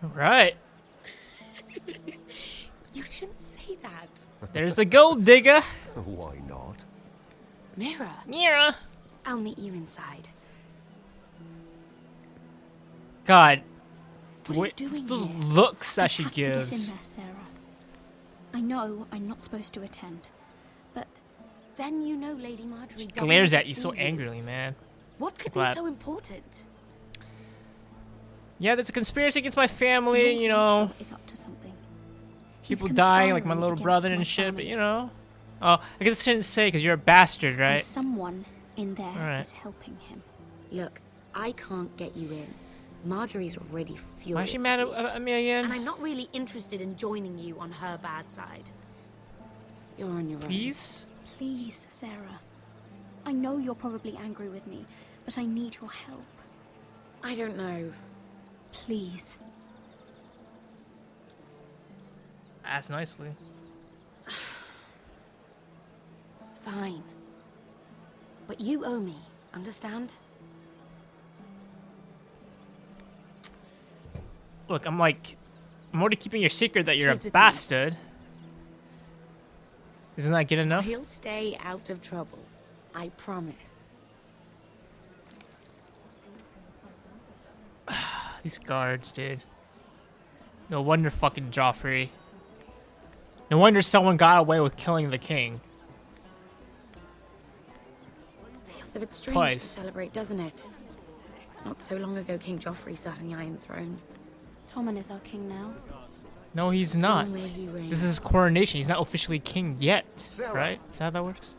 All right. You shouldn't say that. There's the gold digger. Why not? Mira, Mira. I'll meet you inside. God. What are you doing Those here? looks that she have to get in gives. there, Sarah. I know I'm not supposed to attend, but Then you know Lady Marjorie doesn't Glares want at to you see so angrily, man. What could Glad. be so important? Yeah, there's a conspiracy against my family, Lord you know. Winter is up to something. He's People dying, like my conspiring little against brother my and shit, but family. you know. Oh, I guess I shouldn't say because you're a bastard, And right? someone in there Alright. is helping him. Look, I can't get you in. Marjorie's already furious. Why is she mad with you. at me And again? I'm not really interested in joining you on her bad side. You're on your own. Please? Please, Sarah. I know you're probably angry with me, but I need your help. I don't know. Please. Ask nicely. Fine. But you owe me, understand? Look, I'm already keeping your secret that you're She's a with me. bastard. Isn't that good enough? He'll stay out of trouble. I promise. These guards, dude. No wonder fucking Joffrey. No wonder someone got away with killing the king. Feels a bit strange Twice. to celebrate, doesn't it? Not so long ago, King Joffrey sat on the Iron Throne. Tommen is our king now. No, he's not. Long may he reign. This is his coronation. He's not officially king yet, Sarah. right? Is that how that works?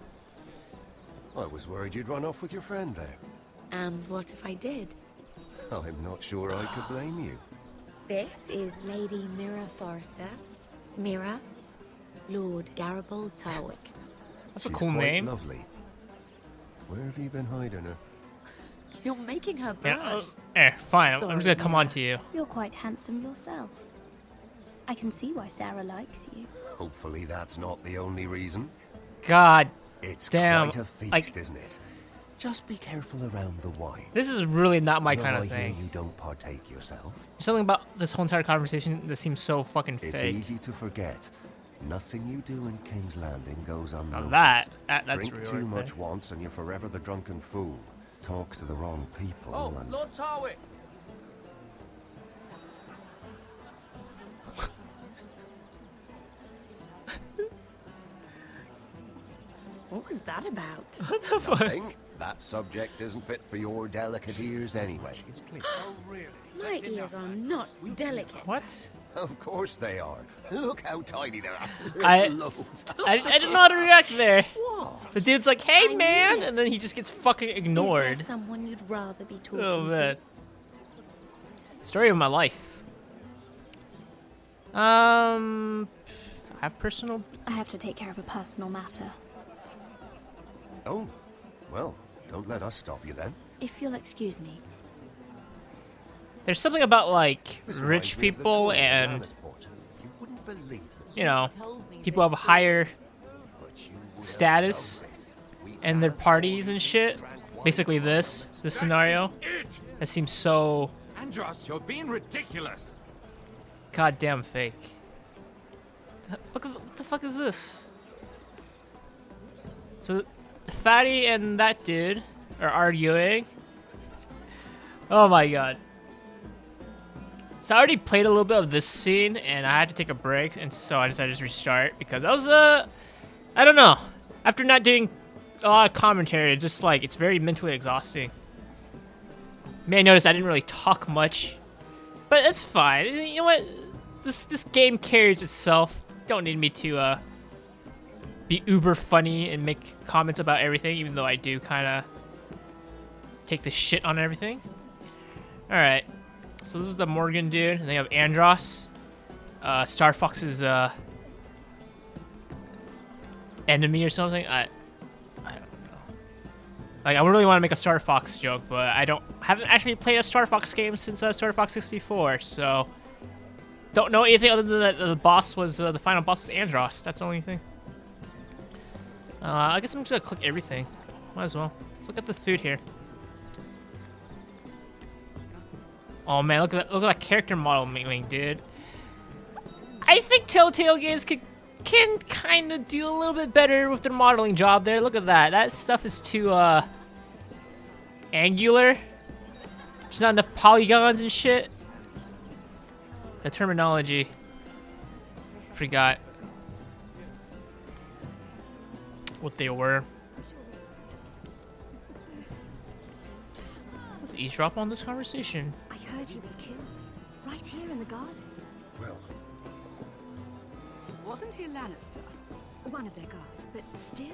I was worried you'd run off with your friend there. And what if I did? I'm not sure I could blame you. This is Lady Mira Forrester. Mira, Lord Garibald Tarwick. That's a She's cool quite name. lovely. Where have you been hiding her? You're making her Yeah, blush. fine. I'm just Sorry, gonna come on to you. You're quite handsome yourself. I can see why Sarah likes you. Hopefully that's not the only reason. God, It's Damn, quite a feast, like- isn't it? Just be careful around the wine. this is really not my Though kind I of hear thing. you don't partake yourself. There's something about this whole entire conversation that seems so fucking It's fake. easy to forget. Nothing you do in King's Landing goes unnoticed. that's Drink real too right much there. once and you're forever the drunken fool. Talk to the wrong people and... Lord Tarwick! What was that about? Nothing. That subject isn't fit for your delicate ears anyway. Oh, really? My ears are not delicate. What? Of course they are. Look how tiny they are. I Lobes. didn't know how to react there. What? The dude's like, "Hey, I man," knew it. and then he just gets fucking Is ignored. there someone you'd rather be talking Oh to? man. Story of my life. I have personal. I have to take care of a personal matter. Oh, well, don't let us stop you then. If you'll excuse me. There's something about like This rich reminds me of the people tour in and Lannisport. You wouldn't believe the you know Told me people have this higher but you would have status loved it. We and their danced parties all and night, shit. drank wine Basically for this hours. scenario It! that seems so Andros, you're being ridiculous. goddamn fake. Look at what the fuck is this? So the fatty and that dude are arguing. Oh my god. So I already played a little bit of this scene and I had to take a break and so I decided to just restart because I was I don't know. After not doing a lot of commentary, it's just like it's very mentally exhausting. You may notice I didn't really talk much. But it's fine. You know what? This game carries itself. Don't need me to be uber funny and make comments about everything, even though I do kind of take the shit on everything. All right. So this is the Morgan dude, and they have Andros, Star Fox's enemy or something. I don't know. Like I really want to make a Star Fox joke, but I haven't actually played a Star Fox game since Star Fox 64, so don't know anything other than that the boss was the final boss was Andros. That's the only thing. I guess I'm just gonna click everything. Might as well. Let's look at the food here. Oh man, look at that character modeling, dude. I think Telltale games can kind of do a little bit better with their modeling job there. Look at that. That stuff is too angular. There's not enough polygons and shit. The terminology. Forgot what they were. Let's eavesdrop on this conversation. I heard he was killed. Right here in the garden. Well, Wasn't he a Lannister? One of their guard, but still.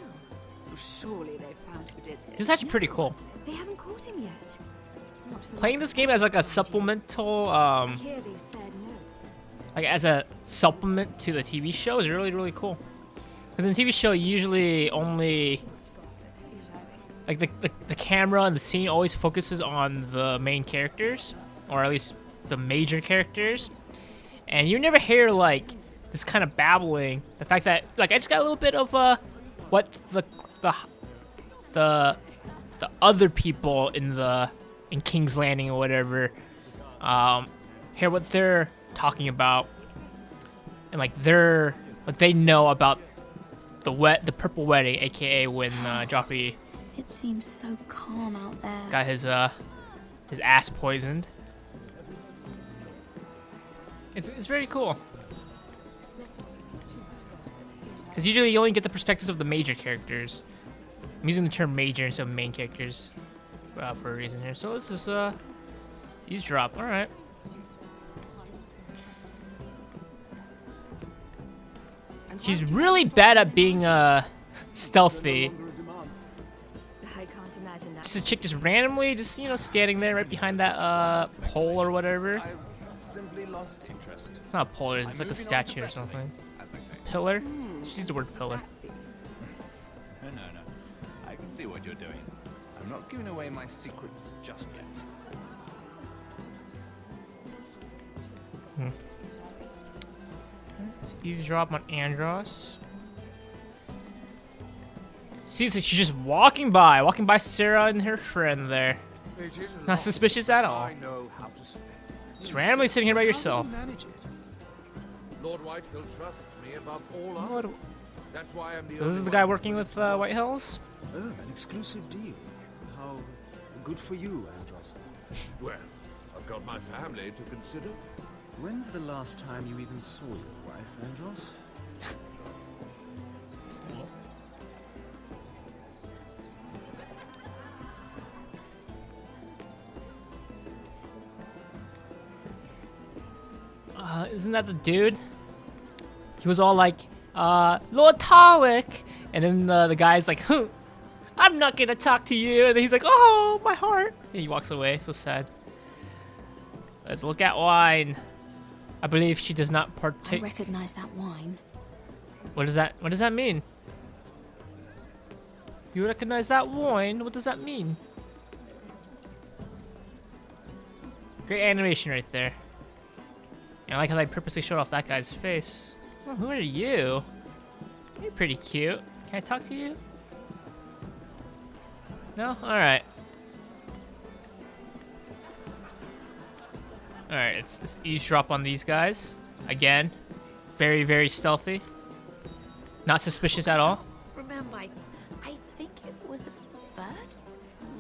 Oh, surely they found who did This this. is actually pretty cool. They haven't caught him yet. Not for Playing this game as like a supplemental, I hear they've spared no expense. like as a supplement to the TV show is really cool. Because in the TV show, usually only like the camera and the scene always focuses on the main characters, or at least the major characters, and you never hear like this kind of babbling. The fact that like I just got a little bit of what the other people in King's Landing or whatever hear what they're talking about, and like what they know about the purple wedding, aka when Joffrey It seems so calm out there. got his ass poisoned. It's very cool. Because usually you only get the perspectives of the major characters. I'm using the term major instead of main characters for a reason here. So let's just eavesdrop. All right. She's really bad at being stealthy. I can't imagine that. Just a chick just randomly just standing there right behind that pole or whatever. I've simply lost interest. It's not a pole, it's like a statue or something. As they say. Pillar? She used the word pillar. No. I can see what you're doing. I'm not giving away my secrets just yet. Let's eavesdrop on Andros. See, so she's just walking by Sarah and her friend there. It's not suspicious at all. I know how to spend it. Just randomly sitting here by yourself. How do you manage it? Lord Whitehill trusts me above all What- others. That's why I'm the So this is the guy working with White Hills? Oh, an exclusive deal. How good for you, Andros. Well, I've got my family to consider. When's the last time you even saw your wife, Andros? Isn't that the dude? He was all like, Lord Tarwick! And then the guy's like, huh, I'm not gonna talk to you. And then he's like, oh, my heart. And he walks away, so sad. Let's look at wine. I believe she does not I partake. recognize that wine. What does that mean? You recognize that wine? What does that mean? Great animation right there. And I like how they purposely showed off that guy's face. Oh, who are you? You're pretty cute. Can I talk to you? No? Alright. Alright, let's eavesdrop on these guys. Again. Very stealthy. Not suspicious at all. Remember, I think it was a bird?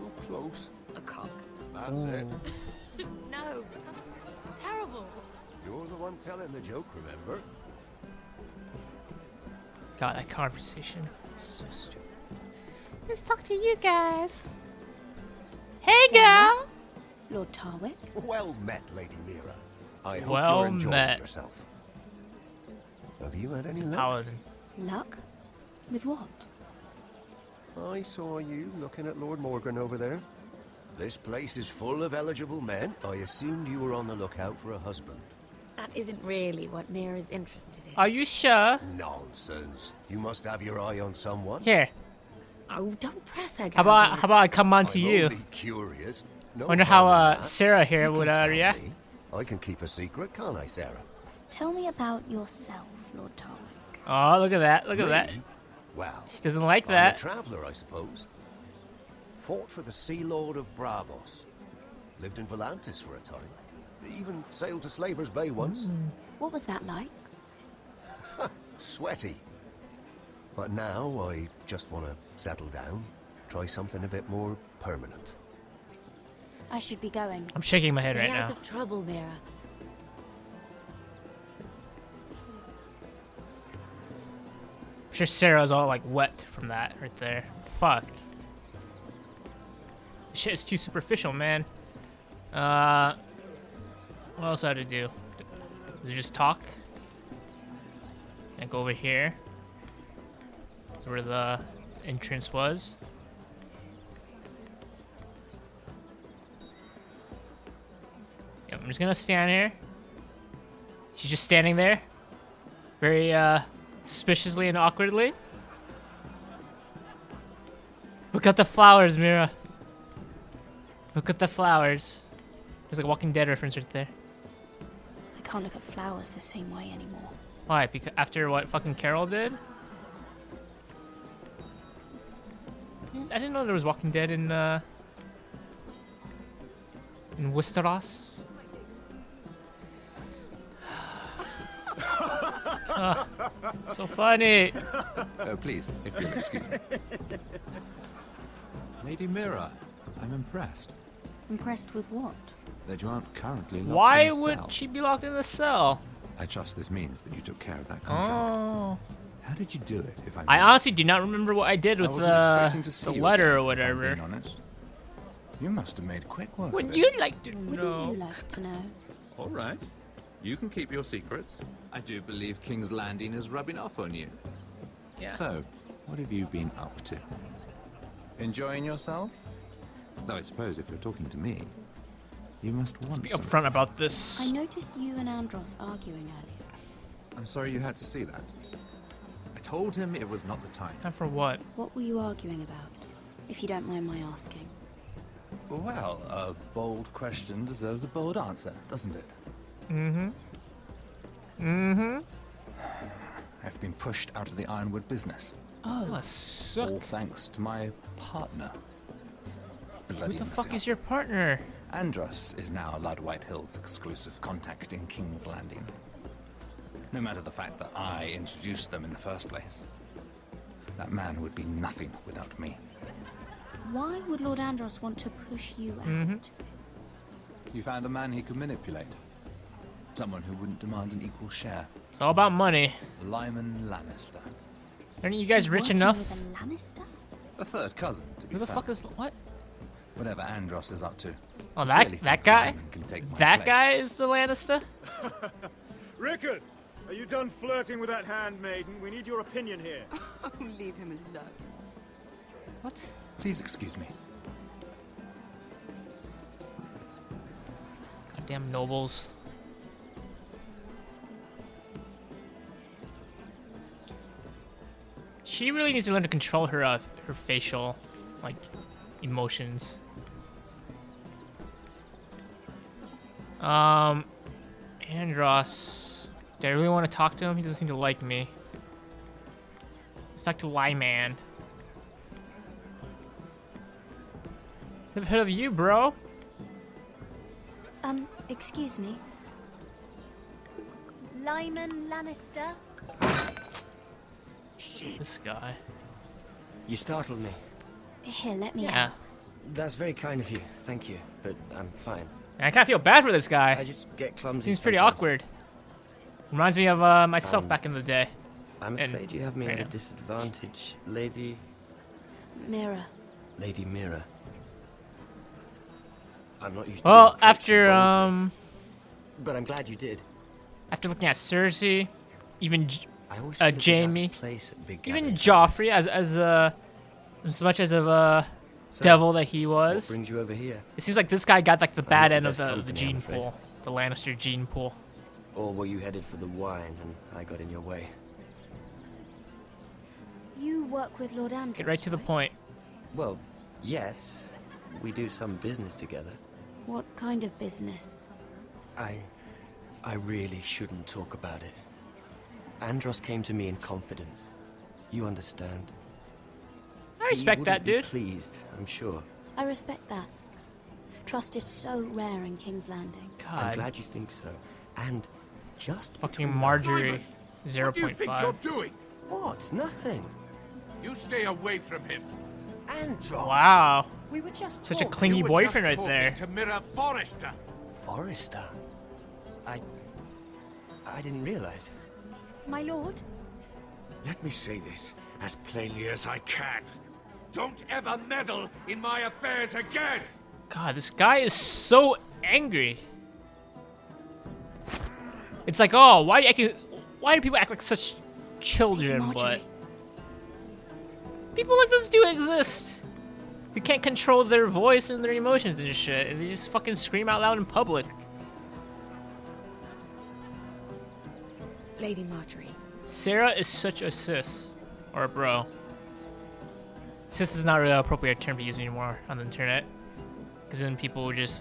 oh, close. A cock. That's it. No, that's terrible. You're the one telling the joke, remember? God, that conversation. So stupid. Let's talk to you guys. Hey, girl! Lord Tarwick? Well met, Lady Mira. I hope Well you're enjoying met. yourself. Have you had any luck? Paladin. Luck? With what? I saw you looking at Lord Morgan over there. This place is full of eligible men. I assumed you were on the lookout for a husband. That isn't really what Mira's interested in. Are you sure? Nonsense. You must have your eye on someone. Here. Oh, don't press her, How about Gared. I come on to I'm you? only curious. No Wonder harm how in that. Sarah here You would can tell react. me. I can keep a secret, can't I, Sarah? Tell me about yourself, Lord Tarwick. Oh, look at that! Look at that! Me? Well, She doesn't like I'm a that. traveller, I suppose. Fought for the Sea Lord of Bravos. Lived in Volantis for a time. Even sailed to Slaver's Bay once. What was that like? Sweaty. But now I just want to settle down, try something a bit more permanent. I should be going. I'm shaking my head Stay right out now. of trouble, Mira. I'm sure Sarah's all like wet from that right there. Fuck. This shit is too superficial, man. What else do I have to do? Does it just talk? And go over here. That's where the entrance was. Yep, I'm just gonna stand here. She's just standing there. Very, suspiciously and awkwardly. Look at the flowers, Mira. Look at the flowers. There's like a Walking Dead reference right there. I can't look at flowers the same way anymore. Why? Because after what fucking Carol did? I didn't know there was Walking Dead in Westeros. Ah, so funny. Oh, please, if you'll excuse me. Lady Mira, I'm impressed Impressed with what? that you aren't currently locked Why in a would cell. she be locked in the cell? I trust this means that you took care of that contract. Oh. How did you do it, if I I may? honestly do not remember what I did I with wasn't expecting to see the you letter or again, if I'm whatever. being honest. You must have made quick work Would of you it. like to Wouldn't know? you like to know? All right. You can keep your secrets. I do believe King's Landing is rubbing off on you. Yeah. So, what have you been up to? Enjoying yourself? Though I suppose if you're talking to me, you must want Be something. upfront about this. I noticed you and Andros arguing earlier. I'm sorry you had to see that. I told him it was not the time. Time for what? What were you arguing about? If you don't mind my asking. Well, a bold question deserves a bold answer, doesn't it? Mm-hmm. Mm-hmm. I've been pushed out of the ironwood business. Oh, suck. All thanks to my partner. Who Bloody the fuck myself. is your partner? Andros is now Lad Whitehill's exclusive contact in King's Landing. No matter the fact that I introduced them in the first place. That man would be nothing without me. Why would Lord Andros want to push you out? Mm-hmm. You found a man he could manipulate. Someone who wouldn't demand an equal share. It's all about money. Lyman Lannister. Aren't you guys rich Working enough? with a Lannister? A third cousin, to be Who the fair. fuck is what? Whatever Andros is up to. Oh, he that clearly that thinks guy? Lyman can take my That place. guy is the Lannister? Rickard, are you done flirting with that handmaiden? We need your opinion here. Oh, leave him alone. What? Please excuse me. Goddamn nobles. She really needs to learn to control her facial, like, emotions. Andros. Do I really want to talk to him? He doesn't seem to like me. Let's talk to Lyman. Never heard of you, bro. Excuse me. Lyman Lannister? This guy. You startled me. Here, let me Yeah. out. That's very kind of you. Thank you. But I'm fine. I kind of feel bad for this guy. I just get clumsy. Seems pretty sometimes. awkward. Reminds me of myself back in the day. I'm And- afraid you have me at a yeah. disadvantage, Lady Mira. Mira. I'm not used to Well, being approached after so boldly, but I'm glad you did. after looking at Cersei, even I always feel a bit out of Jamie, place at big even gatherings. Joffrey, as much as of a So, devil that he What was, brings you over here? it seems like this guy got like the not bad the end of best the company, I'm gene afraid. pool, the Lannister gene pool. Or were you headed for the wine and I got in your way? You work with Lord Andros, Let's get right to the point. Well, yes. We do some business together. What kind of business? I really shouldn't talk about it. Andros came to me in confidence. You understand? I respect that, He dude. wouldn't be pleased, I'm sure. I respect that. Trust is so rare in King's Landing. I'm God. glad you think so. And just Fucking between Marjorie. us- What do you think you're 0.5. doing? What? Nothing. You stay away from him. Andros. Wow. We were just Such a talking. clingy You were boyfriend just right there. talking to Mirror Forrester. Forrester. I didn't realize. My lord? Let me say this as plainly as I can. Don't ever meddle in my affairs again! God, this guy is so angry. It's like, oh, why do people act like such children? But Marjorie. people like this do exist. You can't control their voice and their emotions and shit, and they just fucking scream out loud in public. Lady Marjorie. Sarah is such a sis, or a bro. Sis is not really an appropriate term to use anymore on the internet, because then people will just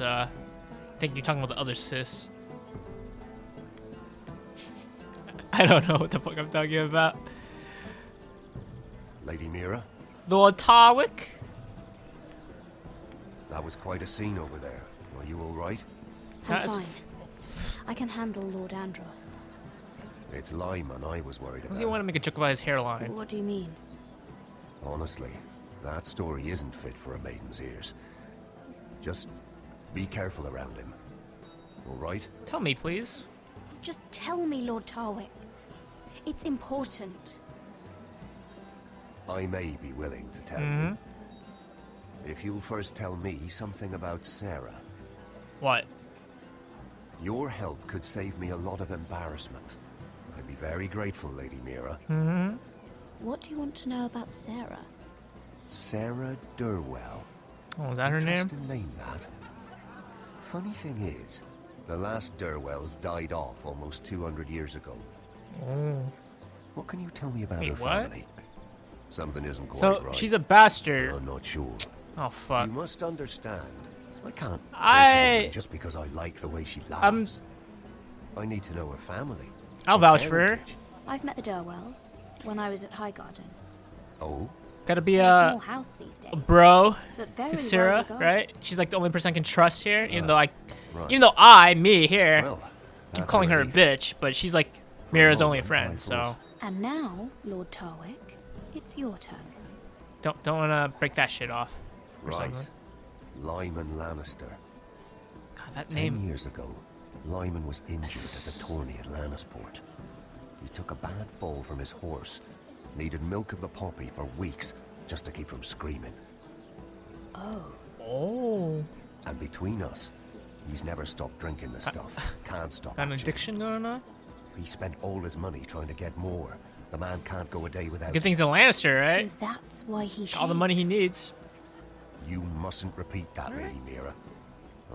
think you're talking about the other sis. I don't know what the fuck I'm talking about. Lady Mira, Lord Tarwick? that was quite a scene over there. Are you all right? I'm That is fine. I can handle Lord Andros. It's Lyman I was worried You want to about. make a joke about his hairline. What do you mean? Honestly, that story isn't fit for a maiden's ears. Just be careful around him. All right? Tell me, please. Just tell me, Lord Tarwick. It's important. I may be willing to tell you. If you'll first tell me something about Sarah. What? Your help could save me a lot of embarrassment. I'd be very grateful, Lady Mira. What do you want to know about Sarah? Sarah Durwell. Oh, is that her name? Interesting name, that. Funny thing is, the last Durwells died off almost 200 years ago. Oh. What can you tell me about Wait, her what? family? Something isn't quite So right. she's a bastard. I'm not sure. Oh fuck. You must understand. I can't hurt a I- woman just because I like the way she laughs. I need to know her family. I'll her vouch for her. parentage. I've met the Durwells when I was at Highgarden. Oh, Gotta be They're a a small house these days. bro But very to well Sarah, regarded. right? She's like the only person I can trust here, even though right. me here, well, keep that's calling her a relief. bitch, but she's like Mira's only moment, I friend, so thought. And now, Lord Tarwick, it's your turn. don't wanna break that shit off. or Right. something. Lyman Lannister. God, that 10 name. years ago, Lyman was injured That's- at the tourney at Lannisport. He took a bad fall from his horse. Needed milk of the poppy for weeks just to keep from screaming. Oh, And between us, he's never stopped drinking the stuff. Can't stop got an actually. addiction going on. He spent all his money trying to get more. The man can't go a day without Good thing's a Lannister, right? So that's why he All the money he shakes. needs. You mustn't repeat that, Lady Mira.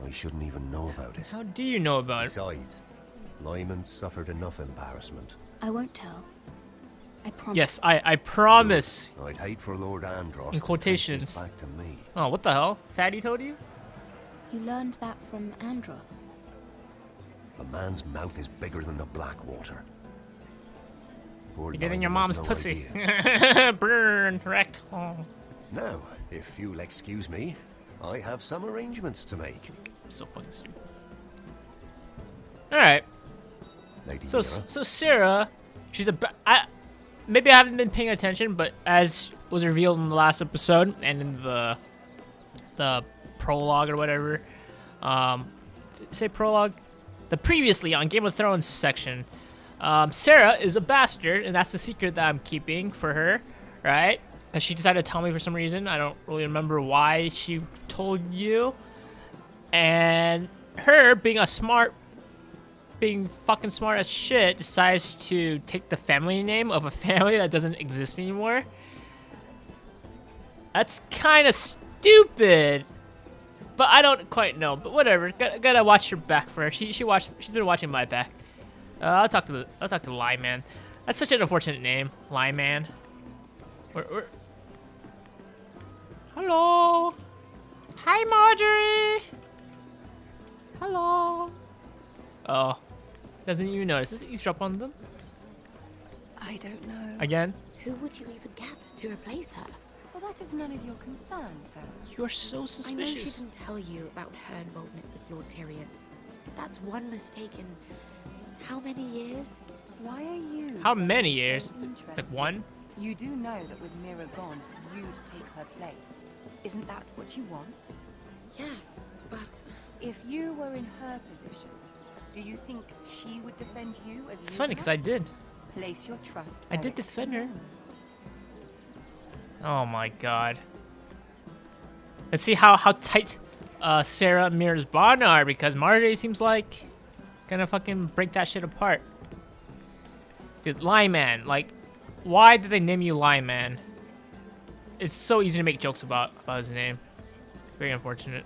I shouldn't even know about it. How do you know about it? Besides, Lyman suffered enough embarrassment. I won't tell. I promise. Yes, I promise. I'd hate for Lord Andros In to trace quotations. this back to me. Oh, what the hell? Fatty told you? You learned that from Andros. The man's mouth is bigger than the Blackwater. Poor You get in your Lyman has mom's no pussy. idea. Burn, wrecked. Oh, Now, if you'll excuse me, I have some arrangements to make. so fucking stupid. All right. Lady So Mira, so Sarah, she's maybe I haven't been paying attention, but as was revealed in the last episode and in the prologue or whatever, say prologue, the previously on Game of Thrones section, Sarah is a bastard, and that's the secret that I'm keeping for her, right? Because she decided to tell me for some reason. I don't really remember why she told you. And her being fucking smart as shit, decides to take the family name of a family that doesn't exist anymore. That's kind of stupid, but I don't quite know. But whatever, gotta watch her back for her. She's been watching my back. I'll talk to Lyman. That's such an unfortunate name, Lyman. Hello. Hi, Marjorie. Hello. Oh, doesn't even notice. Does eavesdrop on them I don't know. again? Who would you even get to replace her? Well, That is none of your concern, Sarah. You're so I know she suspicious. didn't tell you about her involvement with Lord Tyrion. But that's one mistake in how many years? Why are you How suddenly many so years? interested? Like one? You do know that with Mira gone, you'd take her place. Isn't that what you want? Yes, but If you were in her position, do you think she would defend you as It's you funny because I have? did. Place your trust. I where did it defend her. belongs. Oh my god. Let's see how tight Sarah and Mira's bond are, because Marjorie seems like gonna fucking break that shit apart. Dude, Lyman, like, why did they name you Lyman? It's so easy to make jokes about his name. Very unfortunate.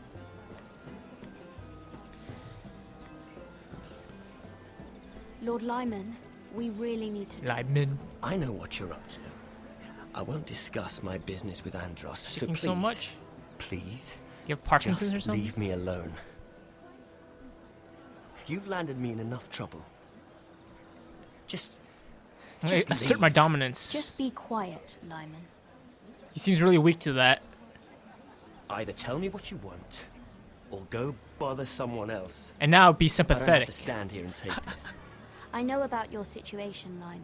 Lord Lyman, we really need to Lyman. I know what you're up to. I won't discuss my business with Andros, so Shaking please, so much. please, You have Parkinson's just or something? leave me alone. You've landed me in enough trouble. Just Assert my leave. dominance. just be quiet, Lyman. He seems really weak to that. Either tell me what you want, or go bother someone else. And now be I don't have sympathetic. to stand here and take this. I know about your situation, Lyman.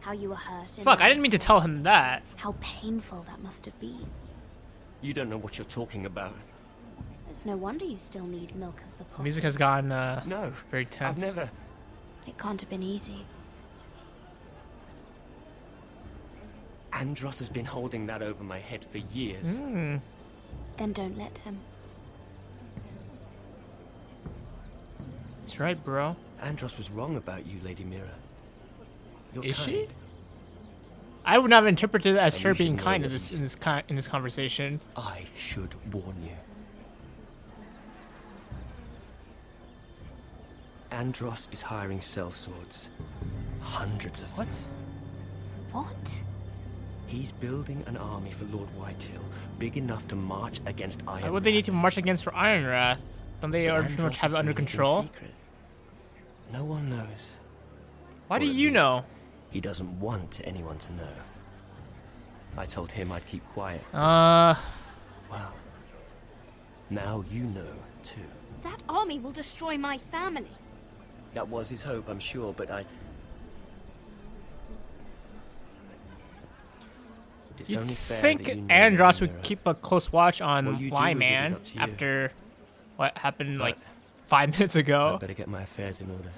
How you were hurt. in Fuck, I didn't mean to Lannister. tell him that. How painful that must have been. You don't know what you're talking about. It's no wonder you still need milk of the The pot. music has gone No, very tense. I've never... It can't have been easy. Andros has been holding that over my head for years. Hmm. Then don't let him. That's right, bro. Andros was wrong about you, Lady Mira. You're Is kind. she? I would not have interpreted it as And her you should being know kind at in this least. in this conversation. I should warn you. Andros is hiring sellswords. Hundreds of them. What? What? He's building an army for Lord Whitehill, big enough to march against Iron Why would they need to Wrath. march against for Iron Wrath? Don't they But already pretty Andros much have is it under doing in control? secret. No one knows. Why Or do at you least, know? He doesn't want anyone to know. I told him I'd keep quiet. Uh, Well, now you know, too. That army will destroy my family. That was his hope, I'm sure, but It's you only fair think that you know, Andros Lady would Mira. keep a close watch What on you do with it is Lyman up to you. after what happened like But 5 minutes I ago? better get my affairs in order.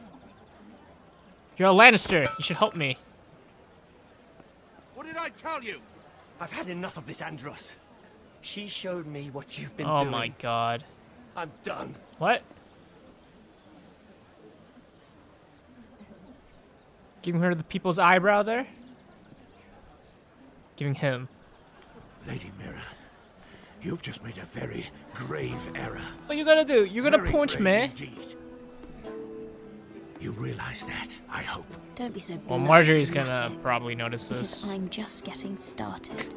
You're a Lannister. You should help me. What did I tell you? I've had enough of this, Andros. She showed me what you've been Oh doing. my god. I'm done. What? Giving her the people's eyebrow there? Giving him. Lady Mira, you've just made a very grave error. What you gonna do? You gonna Very punch grave me? Indeed. You realize that, I hope. Don't be so Well, bloody Marjorie's gonna dramatic, probably notice because this. I'm just getting started.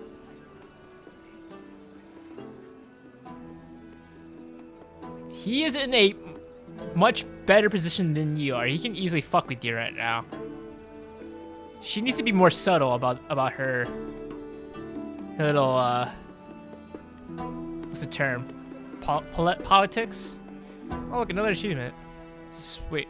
He is in a much better position than you are. He can easily fuck with you right now. She needs to be more subtle about her little what's the term? Politics? Oh look, another achievement. Sweet.